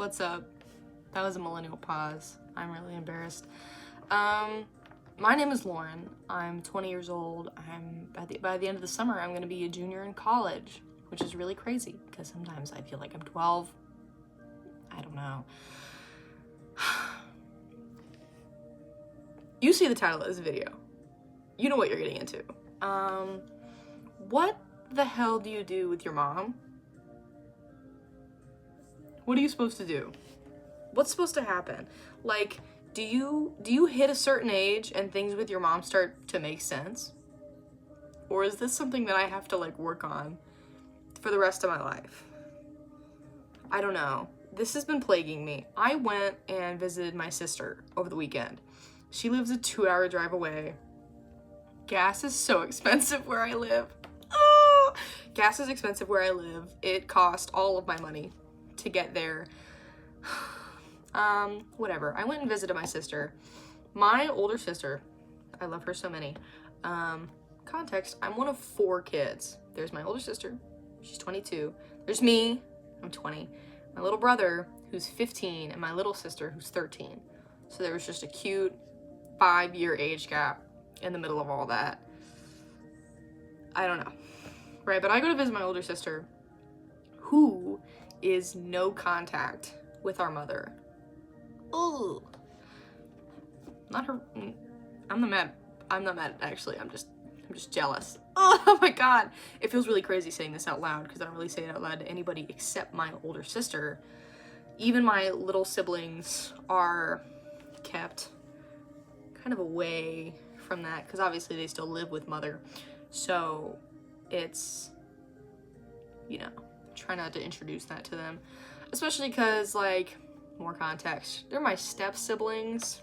What's up? That was a millennial pause. I'm really embarrassed. My name is Lauren. I'm 20 years old. By the end of the summer, I'm gonna be a junior in college, which is really crazy because sometimes I feel like I'm 12. I don't know. You see the title of this video. You know what you're getting into. What the hell do you do with your mom? What are you supposed to do? What's supposed to happen? Like, do you hit a certain age and things with your mom start to make sense? Or is this something that I have to like work on for the rest of my life? I don't know. This has been plaguing me. I went and visited my sister over the weekend. She lives a 2-hour drive away. Gas is so expensive where I live. Oh! Gas is expensive where I live. It cost all of my money to get there. Whatever. I went and visited my sister. My older sister, I love her so many. Context, I'm one of 4 kids. There's my older sister, she's 22. There's me, I'm 20. My little brother, who's 15, and my little sister, who's 13. So there was just a cute 5-year age gap in the middle of all that. I don't know. Right, but I go to visit my older sister, who is no contact with our mother. Ooh. Not her. I'm not mad, actually. I'm just jealous. Oh my god. It feels really crazy saying this out loud because I don't really say it out loud to anybody except my older sister. Even my little siblings are kept kind of away from that because obviously they still live with mother. So it's, you know, try not to introduce that to them. Especially because, like, more context, they're my step siblings.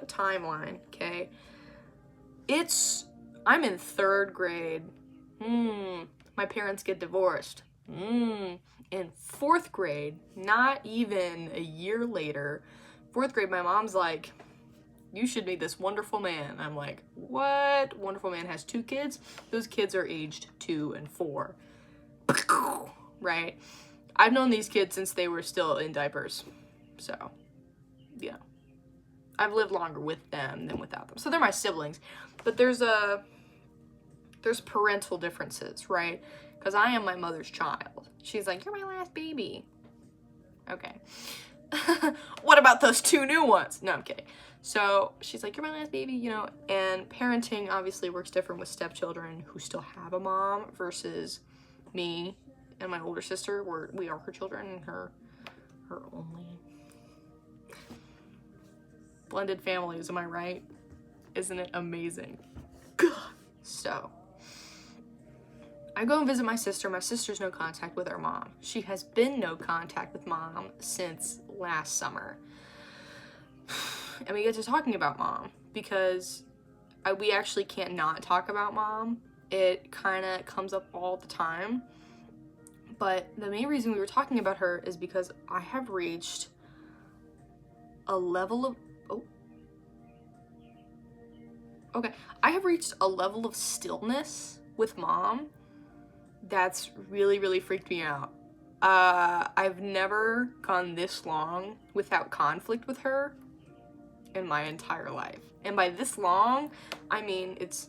Timeline, okay? I'm in 3rd grade. My parents get divorced. In 4th grade, not even a year later, 4th grade, my mom's like, you should meet this wonderful man. I'm like, what? Wonderful man has 2 kids? Those kids are aged 2 and 4. Right? I've known these kids since they were still in diapers. So, yeah. I've lived longer with them than without them. So they're my siblings. But there's parental differences, right? Because I am my mother's child. She's like, you're my last baby. Okay. What about those 2 new ones? No, I'm kidding. So she's like, you're my last baby, you know, and parenting obviously works different with stepchildren who still have a mom versus me and my older sister, we are her children and her only. Blended families, am I right? Isn't it amazing? God. So, I go and visit my sister. My sister's no contact with her mom. She has been no contact with mom since last summer. And we get to talking about mom because we actually can't not talk about mom. It kind of comes up all the time. But the main reason we were talking about her is because I have reached a level of, I have reached a level of stillness with mom that's really, really freaked me out. I've never gone this long without conflict with her in my entire life. And by this long, I mean, it's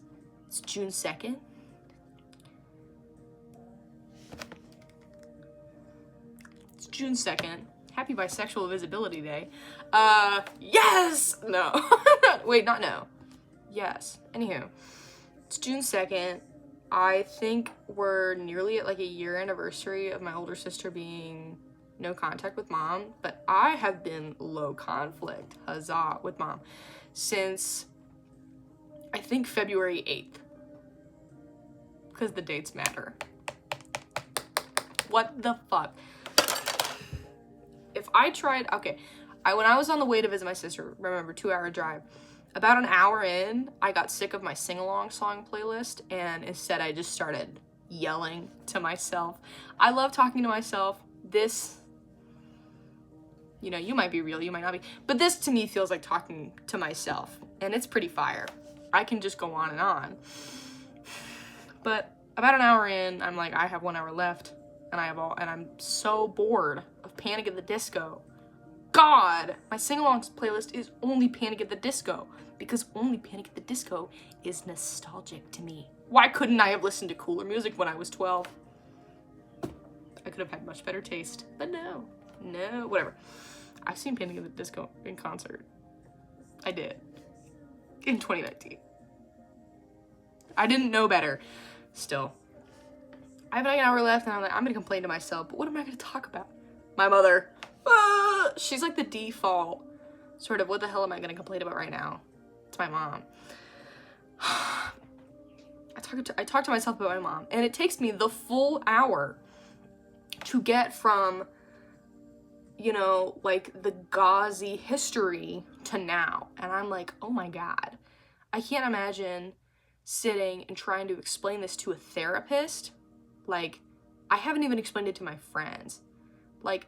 June 2nd. It's June 2nd. Happy Bisexual Visibility Day. Yes! No. Wait, not no. Yes. Anywho, it's June 2nd. I think we're nearly at like a year anniversary of my older sister being no contact with mom, but I have been low conflict, huzzah, with mom since I think February 8th. Because the dates matter. What the fuck? If I tried, okay, when I was on the way to visit my sister, remember, 2-hour drive, about an hour in, I got sick of my sing-along song playlist, and instead I just started yelling to myself. I love talking to myself. This, you know, you might be real, you might not be, but this to me feels like talking to myself, and it's pretty fire. I can just go on and on. But about an hour in, I'm like, I have 1 hour left. and I'm so bored of Panic at the Disco. God, my sing-alongs playlist is only Panic at the Disco, because only Panic at the Disco is nostalgic to me. Why couldn't I have listened to cooler music when I was 12? I could have had much better taste, but no, whatever. I've seen Panic at the Disco in concert. I did. In 2019. I didn't know better. Still. I have like an hour left, and I'm like, I'm gonna complain to myself, but what am I gonna talk about? My mother. She's like the default sort of, what the hell am I gonna complain about right now? It's my mom. I talk to myself about my mom, and it takes me the full hour to get from, you know, like the gauzy history to now. And I'm like, oh my God, I can't imagine sitting and trying to explain this to a therapist. Like, I haven't even explained it to my friends. Like,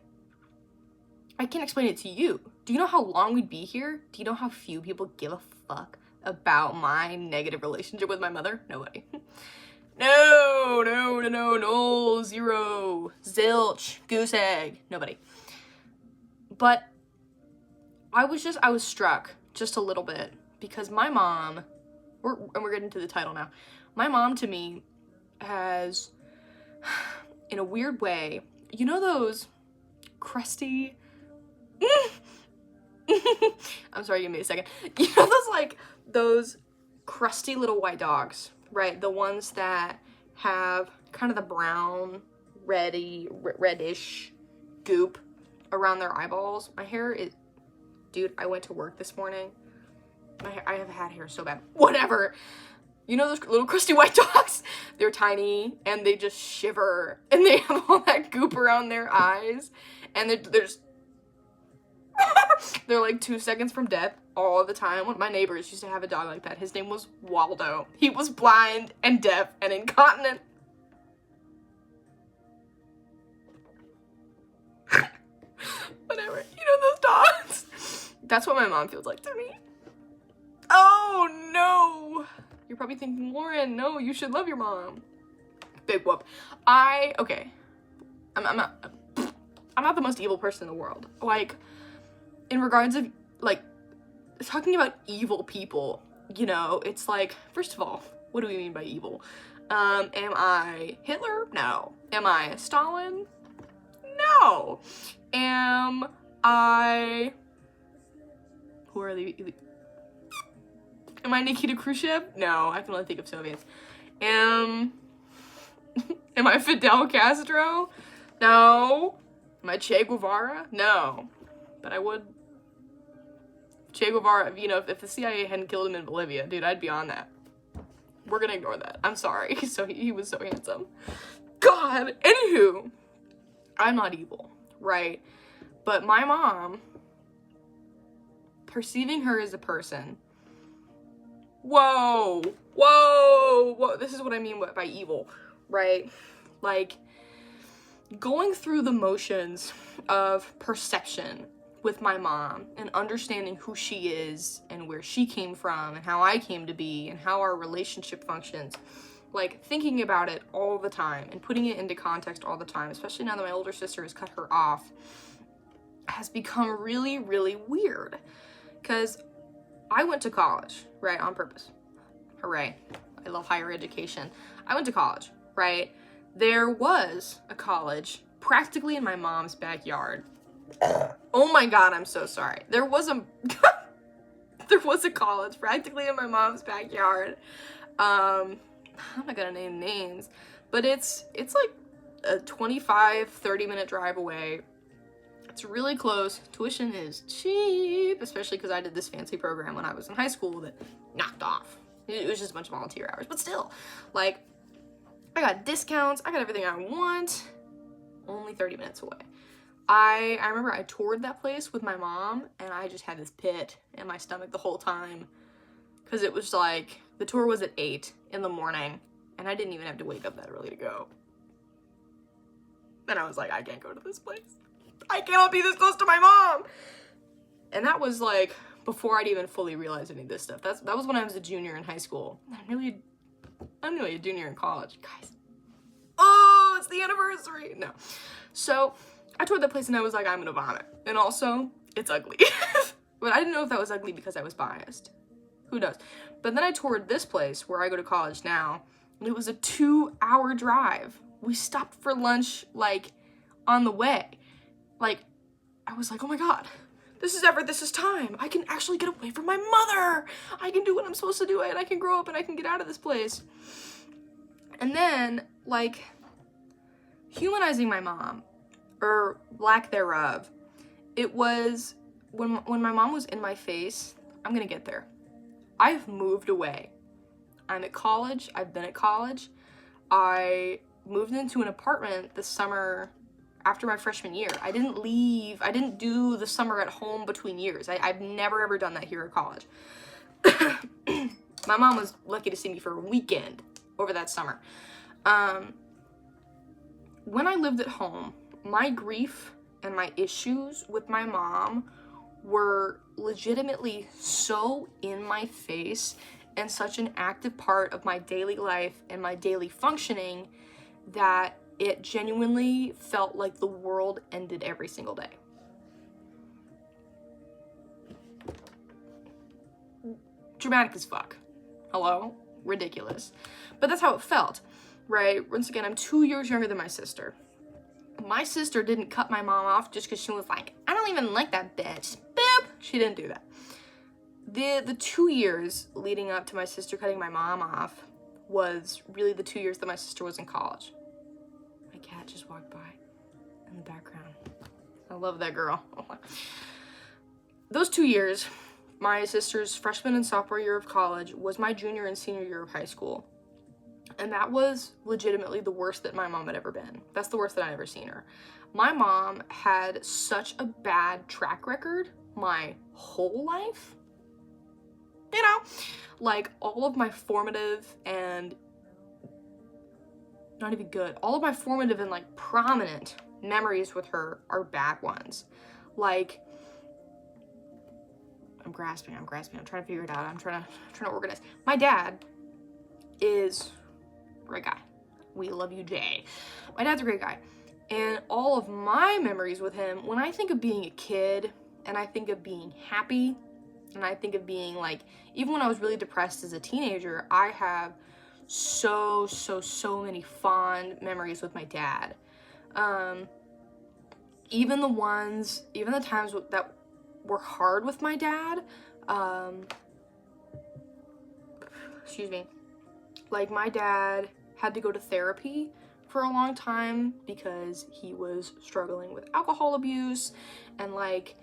I can't explain it to you. Do you know how long we'd be here? Do you know how few people give a fuck about my negative relationship with my mother? Nobody. No, zero, zilch, goose egg, nobody. But I was struck just a little bit because my mom, we're getting to the title now. My mom to me has, in a weird way, you know those crusty, I'm sorry, give me a second. You know those crusty little white dogs, right? The ones that have kind of the brown, reddish goop around their eyeballs. My hair is, dude, I went to work this morning. I have had hair so bad. Whatever. You know those little crusty white dogs? They're tiny, and they just shiver, and they have all that goop around their eyes, and they're just they're like 2 seconds from death all the time. One of my neighbors used to have a dog like that. His name was Waldo. He was blind and deaf and incontinent. Whatever. You know those dogs? That's what my mom feels like to me. Oh, no. You're probably thinking, Lauren, no, you should love your mom. Big whoop. Okay. I'm not the most evil person in the world. Like, in regards of, like, talking about evil people, you know, it's like, first of all, what do we mean by evil? Am I Hitler? No. Am I Stalin? No. Am I... Who are the... Am I Nikita Khrushchev? No, I can only think of Soviets. Am I Fidel Castro? No. Am I Che Guevara? No. But I would... Che Guevara, you know, if the CIA hadn't killed him in Bolivia, dude, I'd be on that. We're gonna ignore that. I'm sorry. So he was so handsome. God! Anywho, I'm not evil, right? But my mom, perceiving her as a person, whoa, this is what I mean by evil, right? Like, going through the motions of perception with my mom and understanding who she is and where she came from and how I came to be and how our relationship functions, like, thinking about it all the time and putting it into context all the time, especially now that my older sister has cut her off, has become really, really weird. Because I went to college, right, on purpose. Hooray. I love higher education. I went to college, right? There was a college practically in my mom's backyard. Oh my God, I'm so sorry. There was a college practically in my mom's backyard. I'm not gonna name names, but it's like a 25-30 minute drive away. It's really close. Tuition is cheap, especially because I did this fancy program when I was in high school that knocked off. It was just a bunch of volunteer hours, but still, like, I got discounts, I got everything I want, only 30 minutes away. I remember I toured that place with my mom, and I just had this pit in my stomach the whole time, because it was like, the tour was at 8 in the morning, and I didn't even have to wake up that early to go. And I was like, I can't go to this place. I cannot be this close to my mom! And that was like, before I'd even fully realized any of this stuff. That was when I was a junior in high school. I'm nearly a junior in college, guys. Oh, it's the anniversary. No. So I toured that place and I was like, I'm gonna vomit. And also, it's ugly. But I didn't know if that was ugly because I was biased. Who knows? But then I toured this place where I go to college now, and it was a 2-hour drive. We stopped for lunch, like, on the way. Like, I was like, oh my God, this is time. I can actually get away from my mother. I can do what I'm supposed to do, and I can grow up, and I can get out of this place. And then, like, humanizing my mom, or lack thereof, it was, when my mom was in my face, I'm gonna get there. I've moved away. I'm at college. I've been at college. I moved into an apartment this summer after my freshman year. I didn't leave. I didn't do the summer at home between years. I've never ever done that here at college. My mom was lucky to see me for a weekend over that summer. When I lived at home, my grief and my issues with my mom were legitimately so in my face and such an active part of my daily life and my daily functioning that it genuinely felt like the world ended every single day. Dramatic as fuck. Hello? Ridiculous. But that's how it felt, right? Once again, I'm 2 years younger than my sister. My sister didn't cut my mom off just because she was like, I don't even like that bitch. Boop! She didn't do that. The 2 years leading up to my sister cutting my mom off was really the 2 years that my sister was in college. My cat just walked by in the background. I love that girl. Those 2 years, my sister's freshman and sophomore year of college was my junior and senior year of high school. And that was legitimately the worst that my mom had ever been. That's the worst that I'd ever seen her. My mom had such a bad track record my whole life. You know, like all of my formative and not even good, all of my formative and like prominent memories with her are bad ones. Like, I'm grasping, I'm trying to figure it out. I'm trying to organize. My dad is a great guy. We love you, Jay. My dad's a great guy. And all of my memories with him, when I think of being a kid and I think of being happy and I think of being like, even when I was really depressed as a teenager, I have so many fond memories with my dad. Even the times that were hard with my dad, excuse me, like my dad had to go to therapy for a long time because he was struggling with alcohol abuse, and like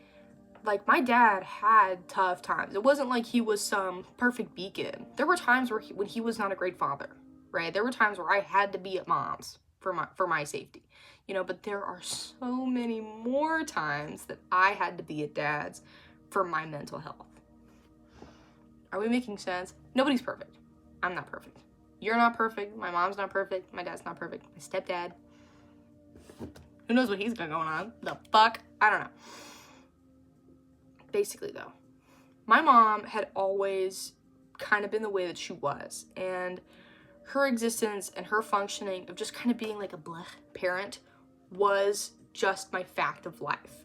my dad had tough times. It wasn't like he was some perfect beacon. There were times when he was not a great father, right? There were times where I had to be at mom's for my safety, you know, but there are so many more times that I had to be at dad's for my mental health. Are we making sense? Nobody's perfect. I'm not perfect. You're not perfect. My mom's not perfect. My dad's not perfect. My stepdad, who knows what he's got going on? The fuck? I don't know. Basically though, my mom had always kind of been the way that she was, and her existence and her functioning of just kind of being like a blech parent was just my fact of life.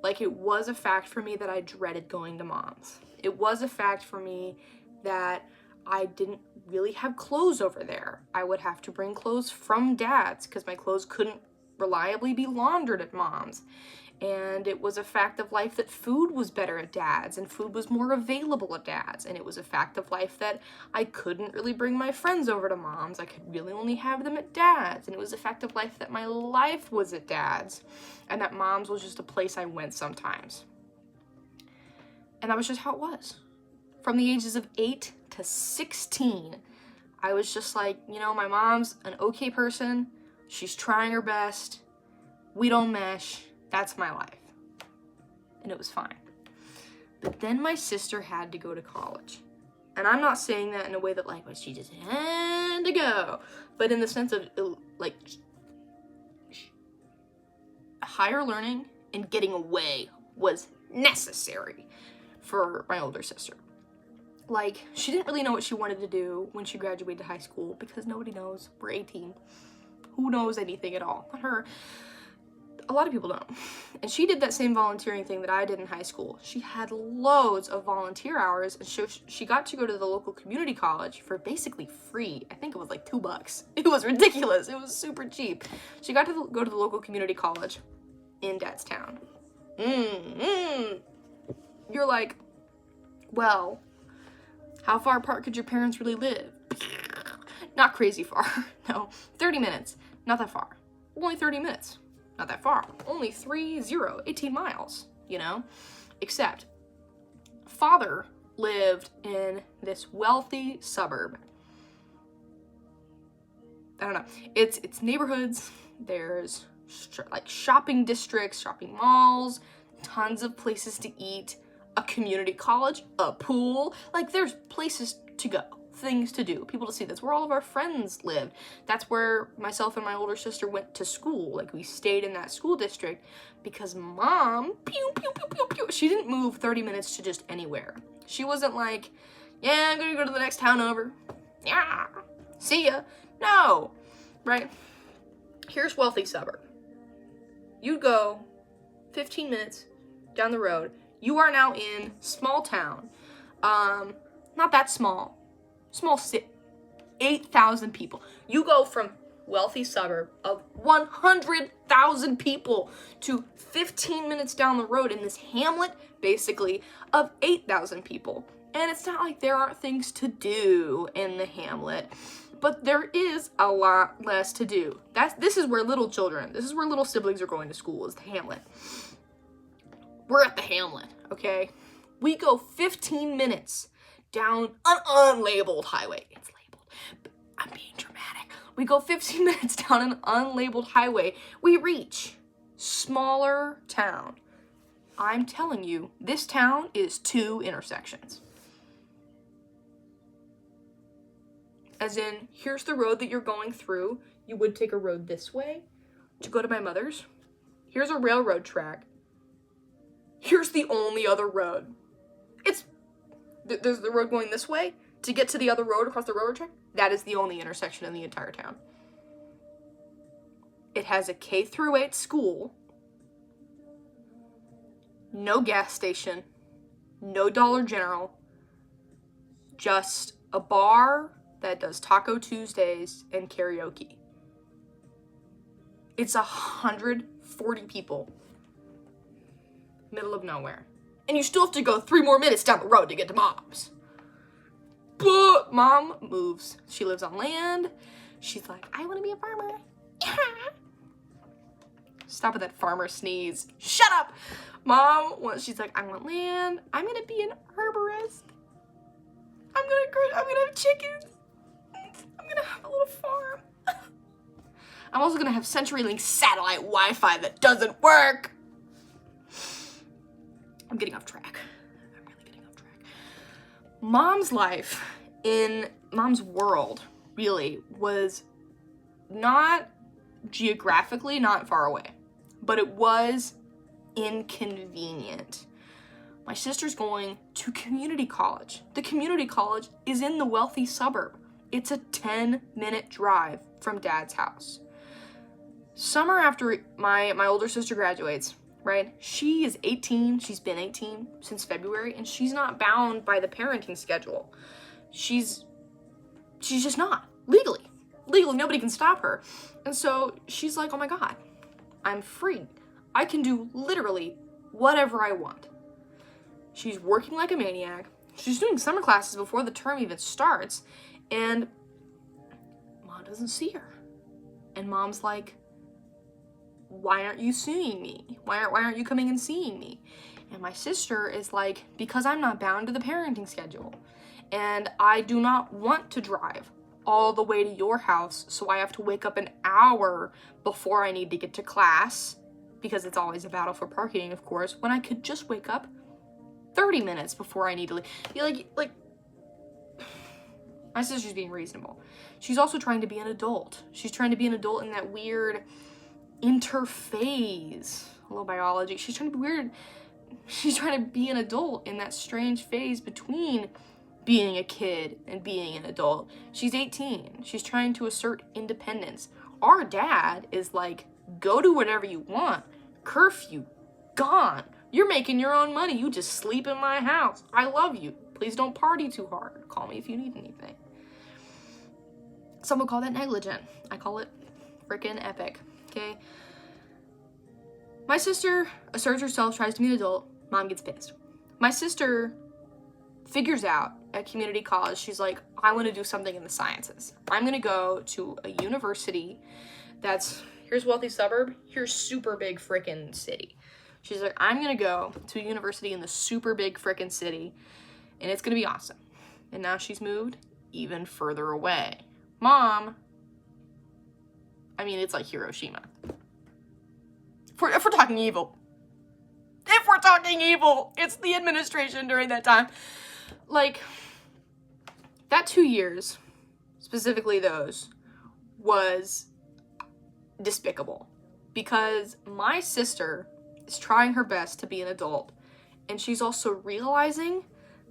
Like, it was a fact for me that I dreaded going to mom's. It was a fact for me that I didn't really have clothes over there. I would have to bring clothes from dad's because my clothes couldn't reliably be laundered at mom's. And it was a fact of life that food was better at dad's and food was more available at dad's. And it was a fact of life that I couldn't really bring my friends over to mom's. I could really only have them at dad's. And it was a fact of life that my life was at dad's and that mom's was just a place I went sometimes. And that was just how it was. From the ages of 8 to 16, I was just like, you know, my mom's an okay person. She's trying her best. We don't mesh. That's my life. And it was fine. But then my sister had to go to college. And I'm not saying that in a way that like, well, she just had to go. But in the sense of like higher learning and getting away was necessary for my older sister. Like, she didn't really know what she wanted to do when she graduated high school because nobody knows. We're 18. who knows anything at all. Not her. A lot of people don't. And she did that same volunteering thing that I did in high school. She had loads of volunteer hours, and she got to go to the local community college for basically free. I think it was like $2. It was ridiculous. It was super cheap. She got to go to the local community college in Dad's town. You're like, well, how far apart could your parents really live? Not crazy far. No, 30 minutes. Not that far. Only 30 minutes. Not that far. Only 18 miles, you know? Except, father lived in this wealthy suburb. I don't know. It's neighborhoods. There's like shopping districts, shopping malls, tons of places to eat, a community college, a pool. Like, there's places to go, things to do, people to see. That's where all of our friends lived. That's where myself and my older sister went to school. Like, we stayed in that school district because mom, pew, pew, pew, pew, pew, she didn't move 30 minutes to just anywhere. She wasn't like, yeah, I'm gonna go to the next town over. Yeah, see ya. No, right? Here's wealthy suburb. You go 15 minutes down the road. You are now in small town. Not that small. Small city. 8,000 people. You go from wealthy suburb of 100,000 people to 15 minutes down the road in this hamlet, basically, of 8,000 people. And it's not like there aren't things to do in the hamlet, but there is a lot less to do. This is where little siblings are going to school, is the hamlet. We're at the hamlet, okay? We go 15 minutes down an unlabeled highway. It's labeled, but I'm being dramatic. We go 15 minutes down an unlabeled highway. We reach smaller town. I'm telling you, this town is 2 intersections. As in, here's the road that you're going through. You would take a road this way to go to my mother's. Here's a railroad track. Here's the only other road. There's the road going this way to get to the other road across the railroad track. That is the only intersection in the entire town. It has a K-8 school, no gas station, no Dollar General, just a bar that does Taco Tuesdays and karaoke. It's 140 people. Middle of nowhere. And you still have to go 3 more minutes down the road to get to mom's. But mom moves. She lives on land. She's like, I want to be a farmer. Stop with that farmer sneeze. Shut up! Mom, she's like, I want land. I'm going to be an herborist. I'm going to have chickens. I'm going to have a little farm. I'm also going to have CenturyLink satellite Wi-Fi that doesn't work. I'm getting off track. I'm really getting off track. Mom's life in mom's world really was not geographically not far away, but it was inconvenient. My sister's going to community college. The community college is in the wealthy suburb. It's a 10-minute drive from Dad's house. Summer after my older sister graduates, right? She is 18. She's been 18 since February, and she's not bound by the parenting schedule. She's just not. Legally, nobody can stop her. And so she's like, oh my God, I'm free. I can do literally whatever I want. She's working like a maniac. She's doing summer classes before the term even starts, and mom doesn't see her. And mom's like, why aren't you seeing me? Why aren't you coming and seeing me? And my sister is like, because I'm not bound to the parenting schedule. And I do not want to drive all the way to your house, so I have to wake up an hour before I need to get to class, because it's always a battle for parking, of course, when I could just wake up 30 minutes before I need to leave. You're like, my sister's being reasonable. She's also trying to be an adult. She's trying to be an adult in that weird interphase. Hello, biology. She's trying to be weird. She's trying to be an adult in that strange phase between being a kid and being an adult. She's 18. She's trying to assert independence. Our dad is like, go do whatever you want. Curfew, gone. You're making your own money. You just sleep in my house. I love you. Please don't party too hard. Call me if you need anything. Some would call that negligent. I call it freaking epic, okay? My sister asserts herself, tries to be an adult. Mom gets pissed. My sister figures out at community college, she's like, I want to do something in the sciences. I'm going to go to a university that's, here's wealthy suburb, here's super big freaking city. She's like, I'm going to go to a university in the super big freaking city, and it's going to be awesome. And now she's moved even further away. Mom, I mean, it's like Hiroshima. If we're talking evil. If we're talking evil, it's the administration during that time. Like, that 2 years, specifically those, was despicable. Because my sister is trying her best to be an adult, and she's also realizing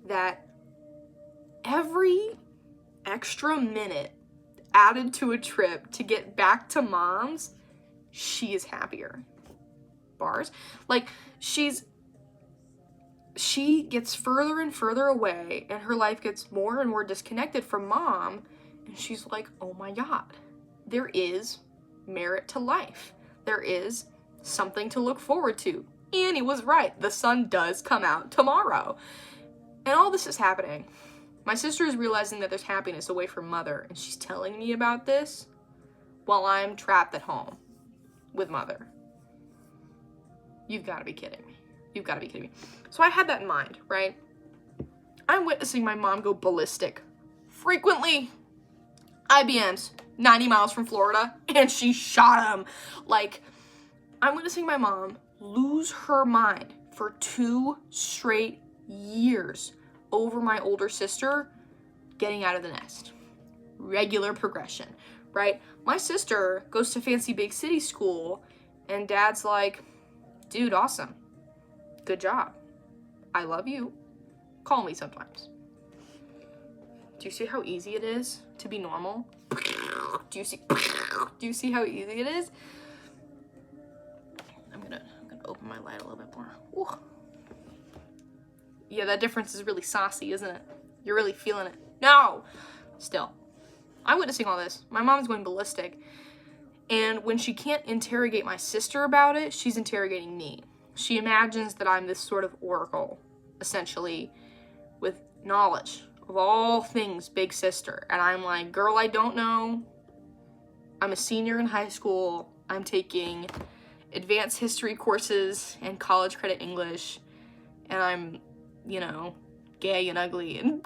that every extra minute added to a trip to get back to mom's, she is happier. Bars. Like, she gets further and further away, and her life gets more and more disconnected from mom, and she's like, oh my god, there is merit to life. There is something to look forward to. Annie was right. The sun does come out tomorrow. And all this is happening. My sister is realizing that there's happiness away from mother, and she's telling me about this while I'm trapped at home with mother. You've got to be kidding me. You've got to be kidding me. So I had that in mind, right? I'm witnessing my mom go ballistic. Frequently. IBM's 90 miles from Florida, and she shot him. Like, I'm witnessing my mom lose her mind for 2 straight years over my older sister getting out of the nest. Regular progression, right? My sister goes to fancy big city school, and dad's like, dude, awesome. Good job. I love you. Call me sometimes. Do you see how easy it is to be normal? Do you see how easy it is? I'm gonna open my light a little bit more. Ooh. Yeah, that difference is really saucy, isn't it? You're really feeling it. No! Still. I'm witnessing all this. My mom's going ballistic. And when she can't interrogate my sister about it, she's interrogating me. She imagines that I'm this sort of oracle, essentially, with knowledge of all things big sister. And I'm like, girl, I don't know. I'm a senior in high school. I'm taking advanced history courses and college credit English. And I'm, you know, gay and ugly, and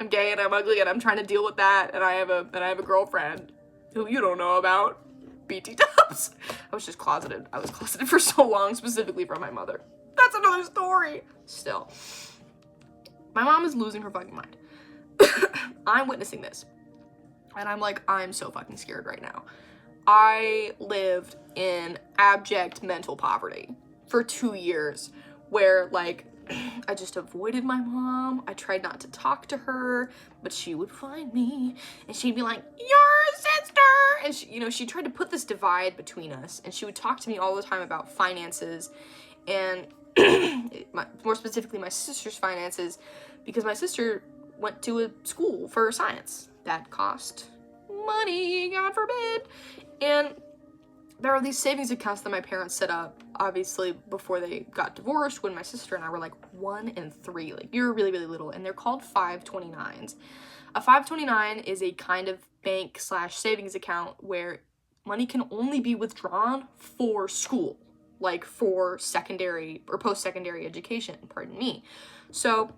I'm gay and I'm ugly, and I'm trying to deal with that. And I have a girlfriend who you don't know about, BT dubs. I was closeted for so long, specifically from my mother. That's another story. Still, my mom is losing her fucking mind. I'm witnessing this, and I'm like, I'm so fucking scared right now. I lived in abject mental poverty for 2 years, where, like, I just avoided my mom. I tried not to talk to her, but she would find me, and she'd be like, your sister! And she, you know, she tried to put this divide between us, and she would talk to me all the time about finances, and more specifically my sister's finances, because my sister went to a school for science that cost money, God forbid. And there are these savings accounts that my parents set up, obviously, before they got divorced, when my sister and I were like 1 and 3. Like, you're really, really little. And they're called 529s. A 529 is a kind of bank/savings account where money can only be withdrawn for school, like for secondary or post-secondary education, pardon me. So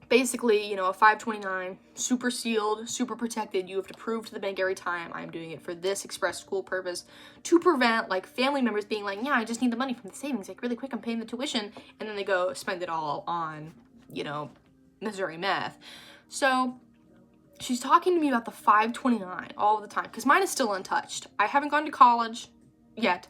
basically, you know, a 529, super sealed, super protected. You have to prove to the bank every time, I'm doing it for this express school purpose, to prevent, like, family members being like, yeah, I just need the money from the savings, like, really quick, I'm paying the tuition, and then they go spend it all on, you know, Missouri meth. So she's talking to me about the 529 all the time, because mine is still untouched. I haven't gone to college yet.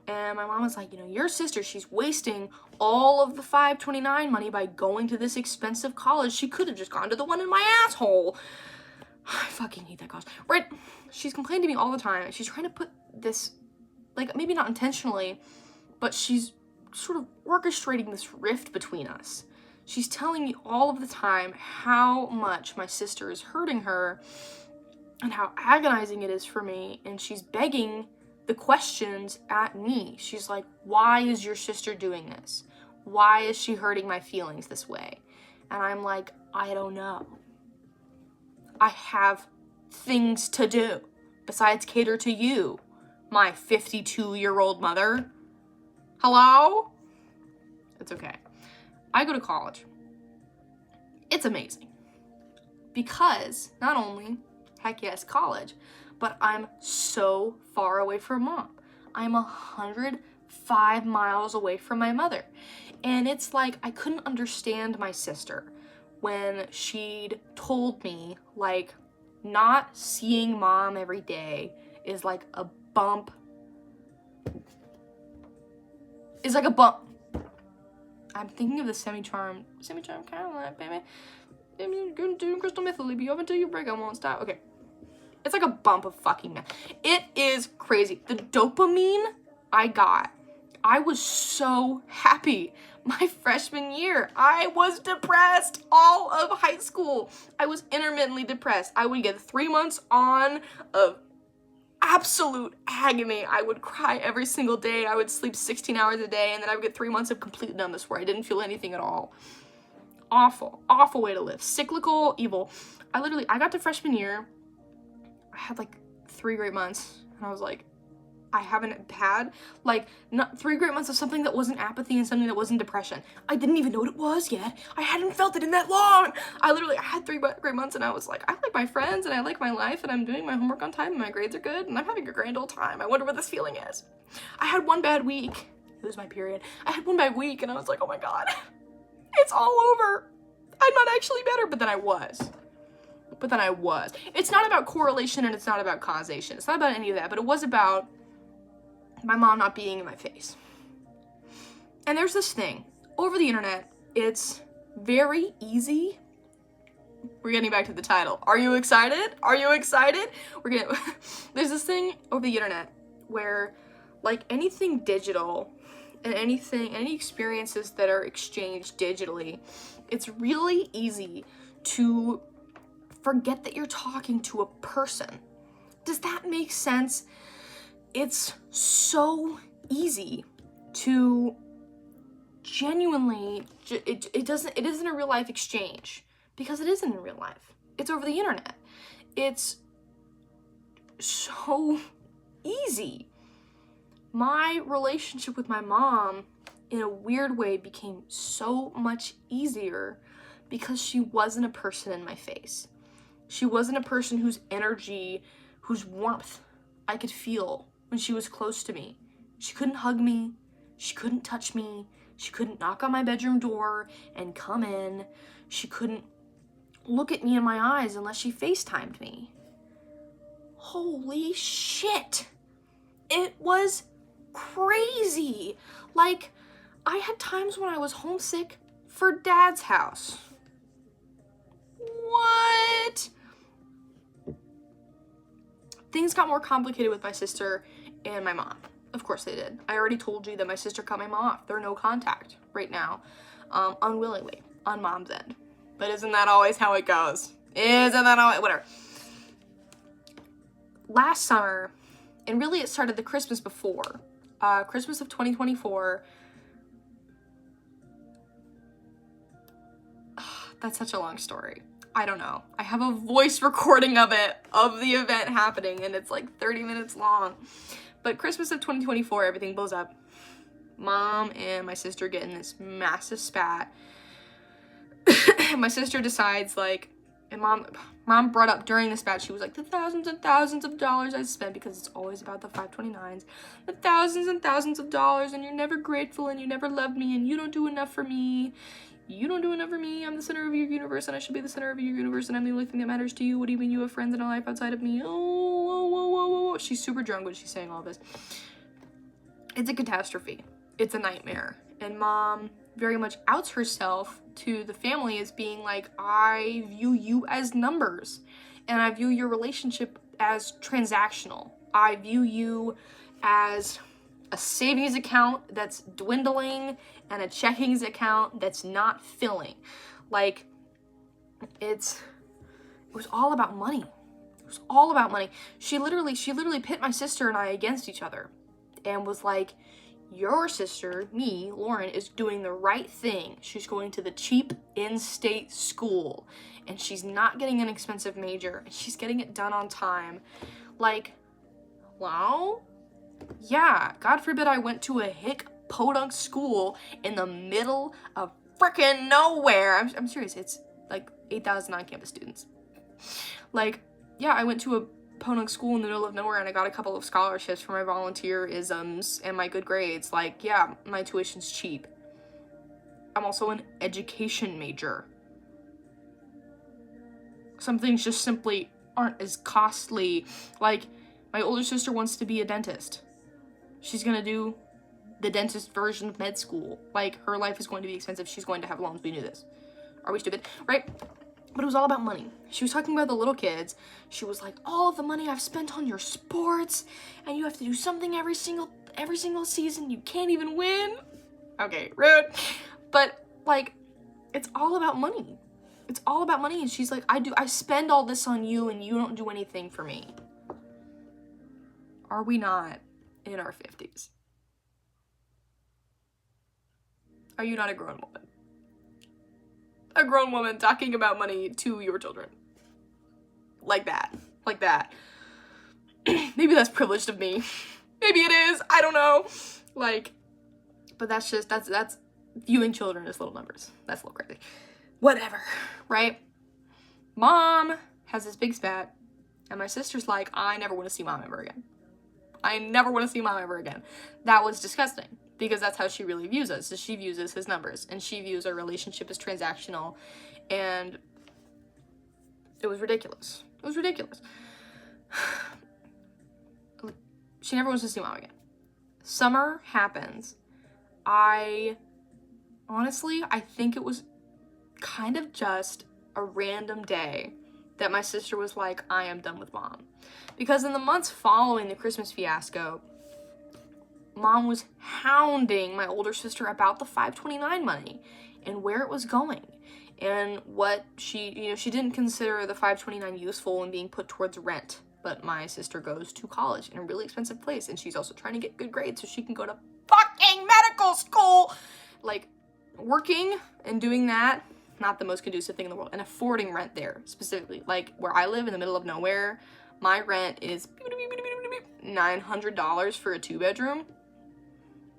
And my mom was like, you know, your sister, she's wasting all of the 529 money by going to this expensive college. She could have just gone to the one in my asshole. I fucking hate that college. Right? She's complaining to me all the time. She's trying to put this, like, maybe not intentionally, but she's sort of orchestrating this rift between us. She's telling me all of the time how much my sister is hurting her and how agonizing it is for me, and she's begging the questions at me. She's like, why is your sister doing this? Why is she hurting my feelings this way? And I'm like, I don't know. I have things to do besides cater to you, my 52-year-old mother. Hello? It's okay. I go to college. It's amazing. Because not only, heck yes, college, but I'm so far away from mom. I'm 105 miles away from my mother. And it's like, I couldn't understand my sister when she'd told me, like, not seeing mom every day is like a bump. It's like a bump. I'm thinking of the semi-charm Caroline, baby. I'm gonna do crystal meth, leave you up until you break, I won't stop. Okay. It's like a bump of fucking meth. It is crazy. The dopamine I got, I was so happy. My freshman year, I was depressed all of high school. I was intermittently depressed. I would get 3 months on of absolute agony. I would cry every single day. I would sleep 16 hours a day, and then I would get 3 months of complete numbness where I didn't feel anything at all. Awful, awful way to live. Cyclical evil. I got to freshman year, I had like 3 great months, and I was like, I haven't had, like, not 3 great months of something that wasn't apathy and something that wasn't depression. I didn't even know what it was yet. I hadn't felt it in that long. I had 3 great months, and I was like, I like my friends, and I like my life, and I'm doing my homework on time, and my grades are good, and I'm having a grand old time. I wonder what this feeling is. I had 1 bad week. It was my period. I had 1 bad week, and I was like, oh my God, it's all over. I'm not actually better, but then I was. It's not about correlation, and it's not about causation. It's not about any of that, but it was about my mom not being in my face. And there's this thing over the internet. It's very easy. We're getting back to the title. Are you excited? There's this thing over the internet where, like, anything digital and any experiences that are exchanged digitally, it's really easy to forget that you're talking to a person. Does that make sense? It's so easy to genuinely, it isn't a real life exchange, because it isn't in real life. It's over the internet. It's so easy. My relationship with my mom, in a weird way, became so much easier because she wasn't a person in my face. She wasn't a person whose energy, whose warmth I could feel when she was close to me. She couldn't hug me. She couldn't touch me. She couldn't knock on my bedroom door and come in. She couldn't look at me in my eyes unless she FaceTimed me. Holy shit. It was crazy. Like, I had times when I was homesick for Dad's house. What? Things got more complicated with my sister and my mom. Of course they did. I already told you that my sister cut my mom off. They're no contact right now, unwillingly, on mom's end. But isn't that always how it goes? Whatever. Last summer, and really it started the Christmas before, Christmas of 2024. That's such a long story. I don't know. I have a voice recording of it, of the event happening, and it's like 30 minutes long. But Christmas of 2024, everything blows up. Mom and my sister get in this massive spat. My sister decides, like, and mom brought up during the spat, she was like, the thousands and thousands of dollars I spent, because it's always about the 529s, the thousands and thousands of dollars, and you're never grateful, and you never love me, and you don't do enough for me. You don't do enough for me. I'm the center of your universe, and I should be the center of your universe, and I'm the only thing that matters to you. What do you mean you have friends in a life outside of me? Oh. She's super drunk when she's saying all this. It's a catastrophe. It's a nightmare. And mom very much outs herself to the family as being like, I view you as numbers. and I view your relationship as transactional. I view you as a savings account that's dwindling and a checkings account that's not filling. Like, it was all about money. It was all about money. She literally pit my sister and I against each other and was like, your sister, me, Lauren, is doing the right thing. She's going to the cheap in-state school and she's not getting an expensive major and she's getting it done on time. Like, wow. Yeah, God forbid I went to a hick podunk school in the middle of frickin' nowhere. I'm serious, it's like 8,000 on-campus students. Like, yeah, I went to a podunk school in the middle of nowhere and I got a couple of scholarships for my volunteerisms and my good grades. Like, yeah, my tuition's cheap. I'm also an education major. Some things just simply aren't as costly. Like, my older sister wants to be a dentist. She's gonna do the dentist version of med school. Like, her life is going to be expensive. She's going to have loans. We knew this. Are we stupid? Right? But it was all about money. She was talking about the little kids. She was like, all of the money I've spent on your sports, and you have to do something every single season. You can't even win. Okay, rude. But, like, it's all about money. It's all about money. And she's like, I spend all this on you, and you don't do anything for me. Are we not in our 50s? Are you not a grown woman? A grown woman talking about money to your children. Like that. Like that. Maybe that's privileged of me. Maybe it is. I don't know. Like, but that's viewing children as little numbers. That's a little crazy. Whatever. Right? Mom has this big spat, and my sister's like, I never want to see mom ever again. I never want to see mom ever again. That was disgusting. Because that's how she really views us. So she views us as numbers. And she views our relationship as transactional. And it was ridiculous. It was ridiculous. She never wants to see mom again. Summer happens. I think it was kind of just a random day that my sister was like, I am done with mom. Because in the months following the Christmas fiasco, Mom was hounding my older sister about the 529 money and where it was going and what she didn't consider the 529 useful in being put towards rent. But my sister goes to college in a really expensive place and she's also trying to get good grades so she can go to fucking medical school. Like, working and doing that, not the most conducive thing in the world, and affording rent there specifically. Like, where I live in the middle of nowhere, my rent is $900 for a 2-bedroom.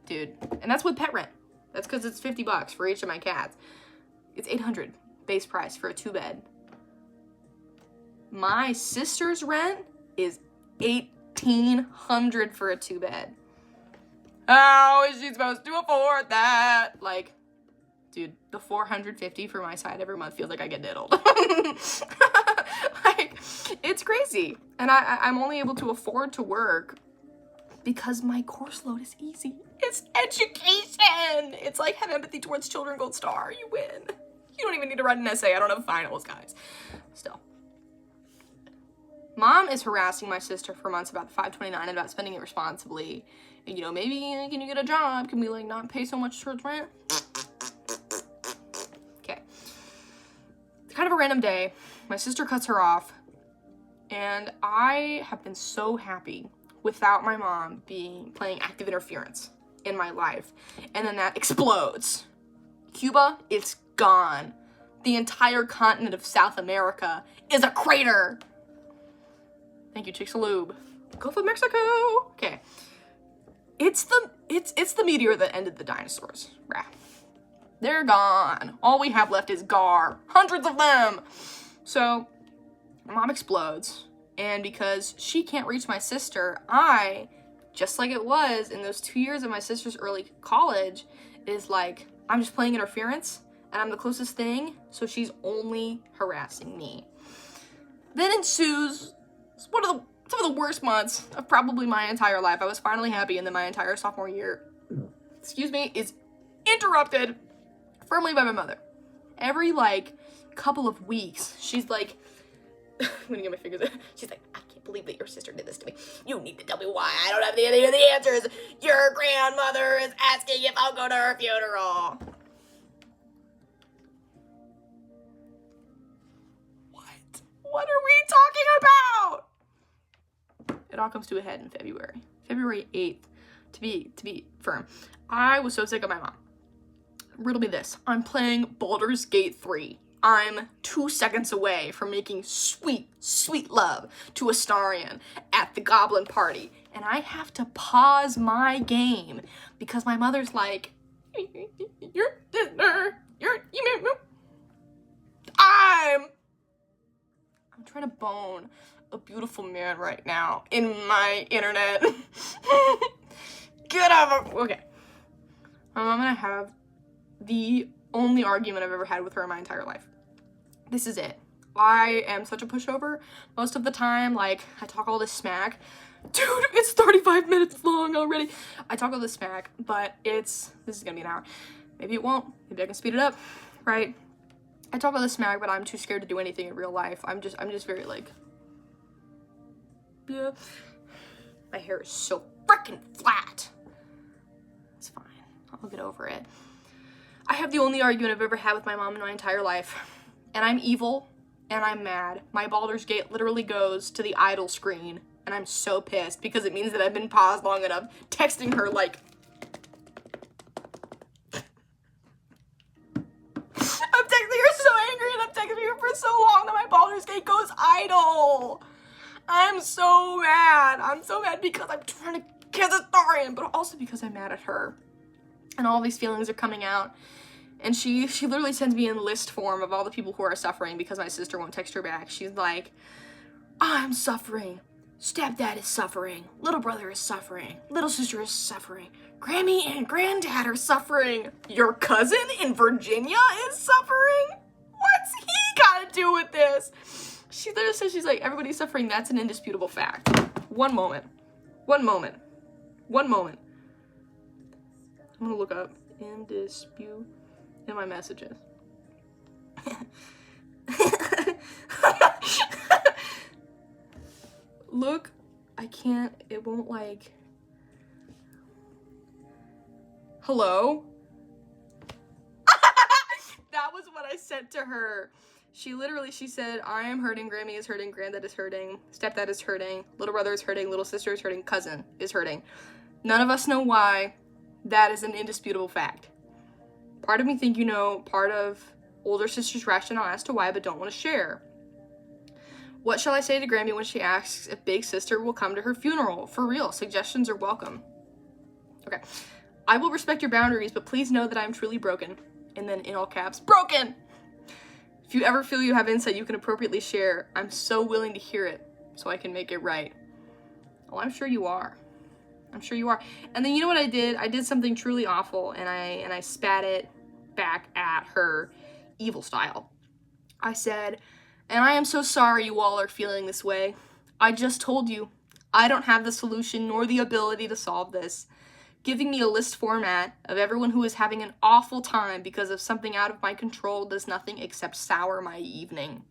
Dude, and that's with pet rent. That's because it's $50 for each of my cats. It's $800 base price for a 2-bed. My sister's rent is $1,800 for a 2-bed. How is she supposed to afford that? Like, dude, the $450 for my side every month feels like I get diddled. Like, it's crazy. And I'm only able to afford to work because my course load is easy. It's education. It's like have empathy towards children, gold star. You win. You don't even need to write an essay. I don't have finals, guys. Still. Mom is harassing my sister for months about the 529 and about spending it responsibly. And, maybe can you get a job? Can we, like, not pay so much towards rent? Okay. It's kind of a random day. My sister cuts her off. And I have been so happy without my mom playing active interference in my life. And then that explodes. Cuba is gone. The entire continent of South America is a crater. Thank you, Chicxulub. Gulf of Mexico. Okay. It's the meteor that ended the dinosaurs. Rah. They're gone. All we have left is Gar. Hundreds of them. So, mom explodes. And because she can't reach my sister, I, just like it was in those 2 years of my sister's early college, is like, I'm just playing interference, and I'm the closest thing, so she's only harassing me. Then ensues some of the worst months of probably my entire life. I was finally happy, and then my entire sophomore year, is interrupted firmly by my mother. Every, couple of weeks, she's like, I'm gonna get my fingers. She's like, I can't believe that your sister did this to me. You need to tell me why. I don't have any of the answers. Your grandmother is asking if I'll go to her funeral. What are we talking about? It all comes to a head in February. February 8th, to be firm. I was so sick of my mom. Riddle me this. I'm playing Baldur's Gate 3. I'm 2 seconds away from making sweet, sweet love to Astarion at the Goblin Party. And I have to pause my game because my mother's like, your sister, I'm trying to bone a beautiful man right now in my internet. Get up. Okay. My mom and I have the only argument I've ever had with her in my entire life. This is it. I am such a pushover. Most of the time, like, I talk all this smack. Dude, it's 35 minutes long already. I talk all this smack, but this is gonna be an hour. Maybe it won't. Maybe I can speed it up, right? I talk all this smack, but I'm too scared to do anything in real life. I'm just very, like, yeah. My hair is so freaking flat. It's fine. I'll get over it. I have the only argument I've ever had with my mom in my entire life. And I'm evil, and I'm mad. My Baldur's Gate literally goes to the idle screen, and I'm so pissed because it means that I've been paused long enough texting her, like, I'm texting her so angry, and I'm texting her for so long that my Baldur's Gate goes idle. I'm so mad. I'm so mad because I'm trying to kiss Astarion, but also because I'm mad at her. And all these feelings are coming out. And she literally sends me in list form of all the people who are suffering because my sister won't text her back. She's like, I'm suffering. Stepdad is suffering. Little brother is suffering. Little sister is suffering. Grammy and granddad are suffering. Your cousin in Virginia is suffering? What's he got to do with this? She literally says, she's like, everybody's suffering. That's an indisputable fact. One moment. I'm going to look up indispute in my messages. Look, I can't, it won't like, hello? That was what I sent to her. She said, I am hurting, Grammy is hurting, granddad is hurting, stepdad is hurting, little brother is hurting, little sister is hurting, cousin is hurting. None of us know why. That is an indisputable fact. Part of me think you know part of older sister's rationale as to why, but don't want to share. What shall I say to Grammy when she asks if big sister will come to her funeral? For real, suggestions are welcome. Okay. I will respect your boundaries, but please know that I'm truly broken. And then in all caps, broken! If you ever feel you have insight you can appropriately share, I'm so willing to hear it so I can make it right. Oh, I'm sure you are. I'm sure you are. And then you know what I did? I did something truly awful, and I spat it back at her evil style. I said, and I am so sorry you all are feeling this way. I just told you, I don't have the solution nor the ability to solve this. Giving me a list format of everyone who is having an awful time because of something out of my control does nothing except sour my evening.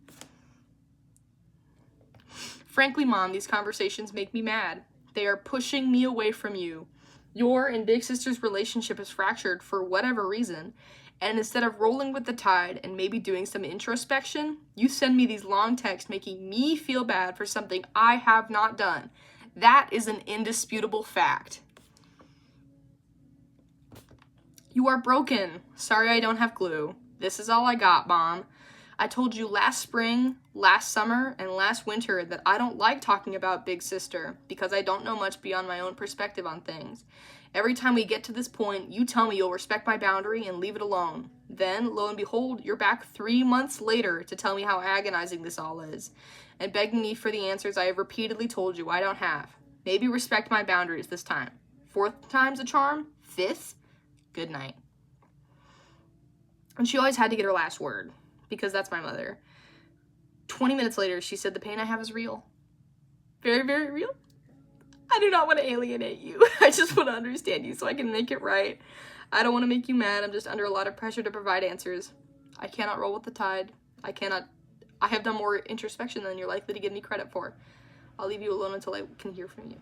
Frankly, Mom, these conversations make me mad. They are pushing me away from you. Your and Big Sister's relationship is fractured for whatever reason, and instead of rolling with the tide and maybe doing some introspection, you send me these long texts making me feel bad for something I have not done. That is an indisputable fact. You are broken. Sorry I don't have glue. This is all I got, Mom. I told you last spring, last summer, and last winter that I don't like talking about Big Sister because I don't know much beyond my own perspective on things. Every time we get to this point, you tell me you'll respect my boundary and leave it alone. Then, lo and behold, you're back 3 months later to tell me how agonizing this all is, and begging me for the answers I have repeatedly told you I don't have. Maybe respect my boundaries this time. 4th time's a charm? 5th? Good night. And she always had to get her last word, because that's my mother. 20 minutes later, she said, the pain I have is real. Very, very real. I do not want to alienate you. I just want to understand you so I can make it right. I don't want to make you mad. I'm just under a lot of pressure to provide answers. I cannot roll with the tide. I cannot I have done more introspection than you're likely to give me credit for. I'll leave you alone until I can hear from you.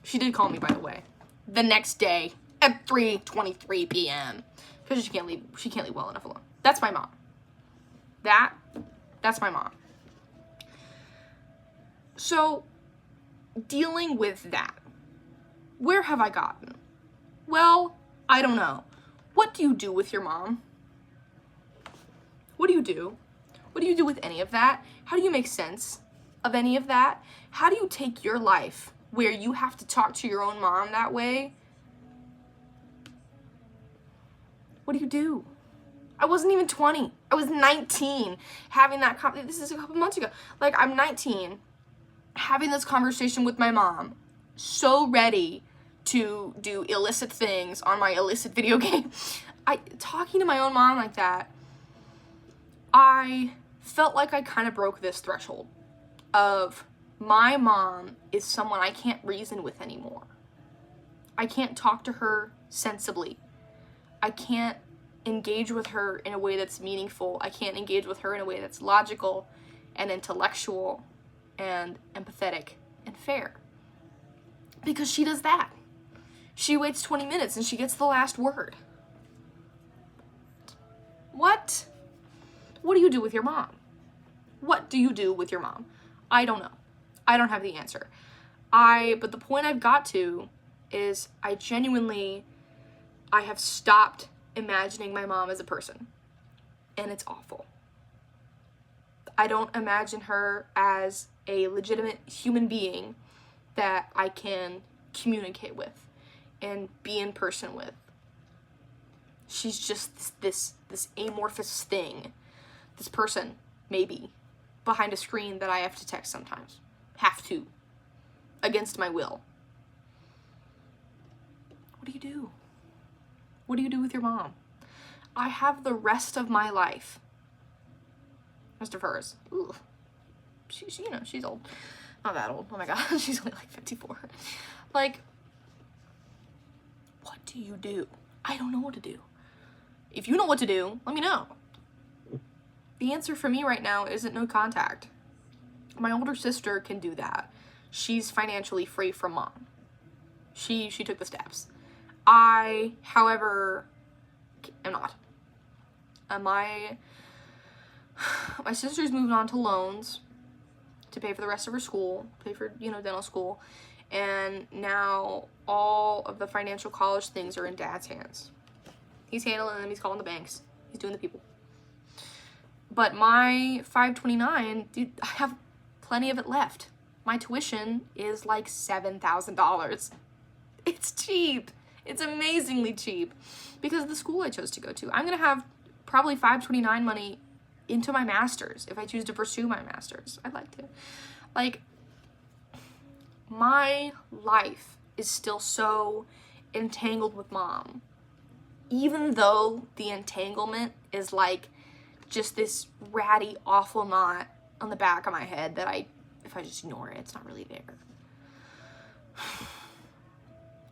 She did call me, by the way, the next day at 3:23 p.m. because she can't leave well enough alone. That's my mom. That's my mom. So, dealing with that, where have I gotten? Well, I don't know. What do you do with your mom? What do you do? What do you do with any of that? How do you make sense of any of that? How do you take your life where you have to talk to your own mom that way? What do you do? I wasn't even 20. I was 19 having that this is a couple months ago. Like, I'm 19 having this conversation with my mom, so ready to do illicit things on my illicit video game. Talking to my own mom like that, I felt like I kind of broke this threshold of my mom is someone I can't reason with anymore. I can't talk to her sensibly. I can't engage with her in a way that's meaningful. I can't engage with her in a way that's logical and intellectual and empathetic and fair. Because she does that. She waits 20 minutes and she gets the last word. What? What do you do with your mom? What do you do with your mom? I don't know. I don't have the answer. But the point I've got to is I have stopped imagining my mom as a person. And it's awful. I don't imagine her as a legitimate human being that I can communicate with and be in person with. She's just this amorphous thing. This person, maybe, behind a screen that I have to text sometimes. Have to. Against my will. What do you do? What do you do with your mom? I have the rest of my life. Rest of hers. Ooh. She's old. Not that old. Oh my god. She's only like 54. Like, what do you do? I don't know what to do. If you know what to do, let me know. The answer for me right now isn't no contact. My older sister can do that. She's financially free from mom. She took the steps. I, however, am not. My sister's moved on to loans to pay for the rest of her school, pay for, dental school, and now all of the financial college things are in dad's hands. He's handling them, he's calling the banks, he's doing the people. But my 529, dude, I have plenty of it left. My tuition is like $7,000. It's cheap. It's amazingly cheap because of the school I chose to go to. I'm going to have probably 529 money into my master's if I choose to pursue my master's. I'd like to. Like, my life is still so entangled with mom. Even though the entanglement is like just this ratty, awful knot on the back of my head that if I just ignore it, it's not really there.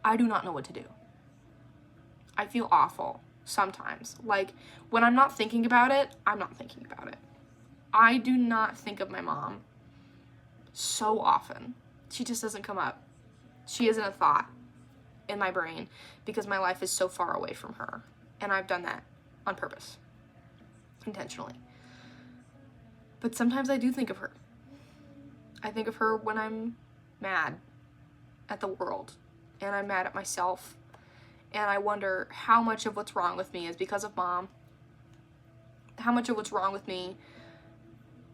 I do not know what to do. I feel awful sometimes. Like, when I'm not thinking about it, I'm not thinking about it. I do not think of my mom so often. She just doesn't come up. She isn't a thought in my brain because my life is so far away from her. And I've done that on purpose. Intentionally. But sometimes I do think of her. I think of her when I'm mad at the world. And I'm mad at myself. And I wonder how much of what's wrong with me is because of mom. How much of what's wrong with me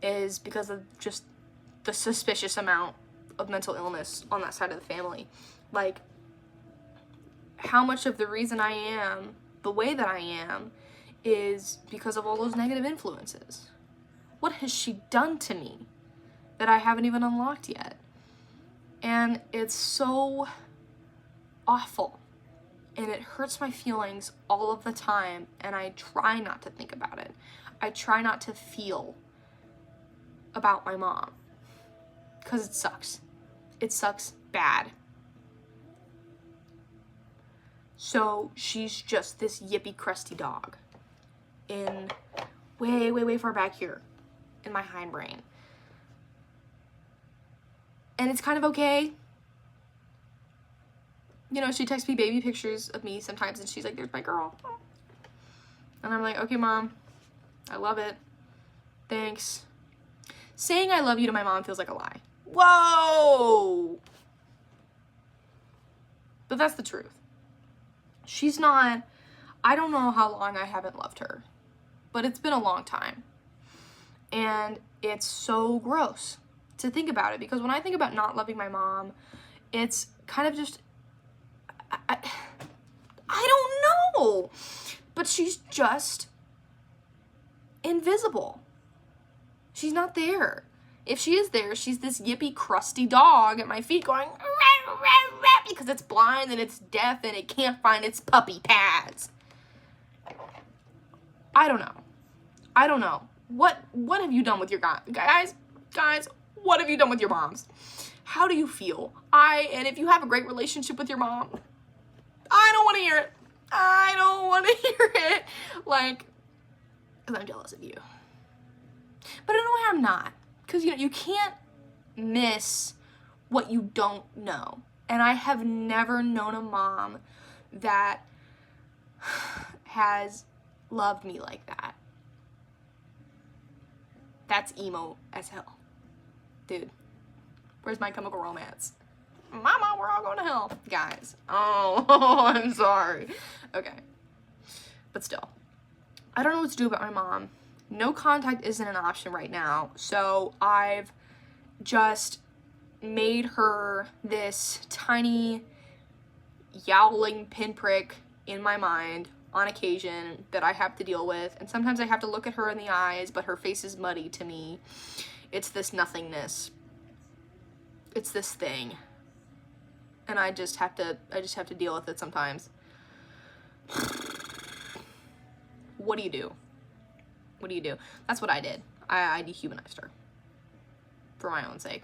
is because of just the suspicious amount of mental illness on that side of the family. Like, how much of the reason I am the way that I am is because of all those negative influences. What has she done to me that I haven't even unlocked yet? And it's so awful. And it hurts my feelings all of the time, and I try not to think about it. I try not to feel about my mom, because it sucks. It sucks bad. So she's just this yippy, crusty dog in way, way, way far back here. in my hindbrain. And it's kind of okay. You know, she texts me baby pictures of me sometimes, and she's like, there's my girl. And I'm like, okay, Mom, I love it. Thanks. Saying I love you to my mom feels like a lie. Whoa! But that's the truth. She's not, I don't know how long I haven't loved her, but it's been a long time. And it's so gross to think about it, because when I think about not loving my mom, it's kind of just, I don't know, but she's just invisible. She's not there. If she is there, she's this yippy, crusty dog at my feet going, rah, rah, rah, because it's blind and it's deaf and it can't find its puppy pads. I don't know. What have you done with your guys, what have you done with your moms? How do you feel? And if you have a great relationship with your mom, I don't want to hear it. I don't want to hear it. Like, because I'm jealous of you. But in a way I'm not. Because, you know, you can't miss what you don't know. And I have never known a mom that has loved me like that. That's emo as hell. Dude, where's My Chemical Romance? Mama, we're all going to hell. Guys. Oh, I'm sorry. Okay. But still, I don't know what to do about my mom. No contact isn't an option right now. So I've just made her this tiny yowling pinprick in my mind on occasion that I have to deal with. And sometimes I have to look at her in the eyes, but her face is muddy to me. It's this nothingness. It's this thing. And I just have to deal with it sometimes. What do you do? What do you do? That's what I did. I dehumanized her. For my own sake.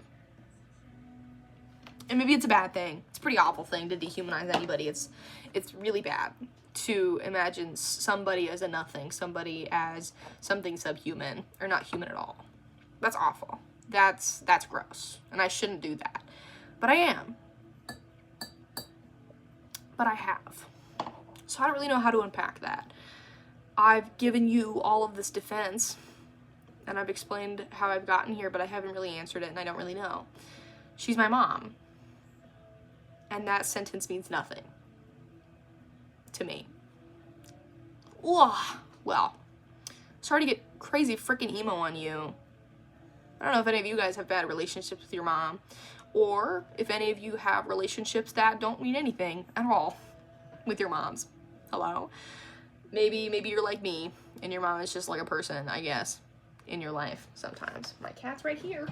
And maybe it's a bad thing. It's a pretty awful thing to dehumanize anybody. It's really bad to imagine somebody as a nothing, somebody as something subhuman, or not human at all. That's awful. That's gross. And I shouldn't do that. But I am. But I have. So I don't really know how to unpack that. I've given you all of this defense, and I've explained how I've gotten here, but I haven't really answered it, and I don't really know. She's my mom. And that sentence means nothing. To me. Ugh. Well, sorry to get crazy freaking emo on you. I don't know if any of you guys have bad relationships with your mom, or if any of you have relationships that don't mean anything at all with your moms. Hello? Maybe you're like me, and your mom is just like a person, I guess, in your life sometimes. My cat's right here.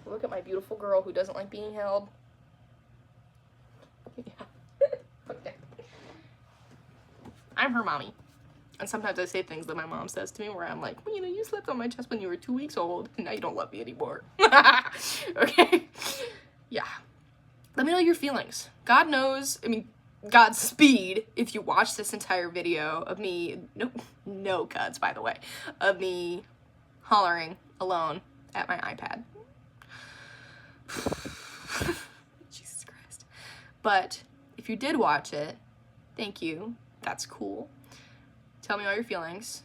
Look at my beautiful girl who doesn't like being held. Yeah. Okay. I'm her mommy. And sometimes I say things that my mom says to me where I'm like, well, you know, you slept on my chest when you were 2 weeks old, and now you don't love me anymore. Okay? Yeah. Let me know your feelings. God knows, Godspeed if you watch this entire video of me, no cuts, by the way, of me hollering alone at my iPad. Jesus Christ. But if you did watch it, thank you. That's cool. Tell me all your feelings.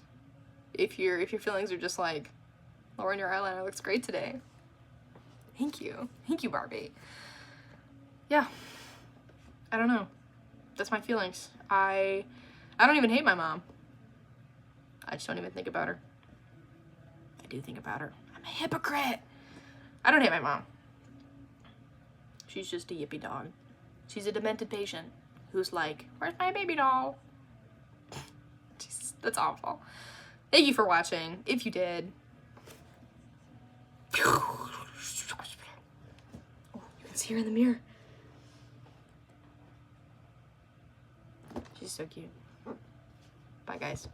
If your feelings are just like, Lauren, your eyeliner looks great today. Thank you. Thank you, Barbie. Yeah. I don't know. That's my feelings. I don't even hate my mom. I just don't even think about her. I do think about her. I'm a hypocrite. I don't hate my mom. She's just a yippy dog. She's a demented patient who's like, where's my baby doll? Jesus, that's awful. Thank you for watching. If you did. Oh, you can see her in the mirror. She's so cute. Bye, guys.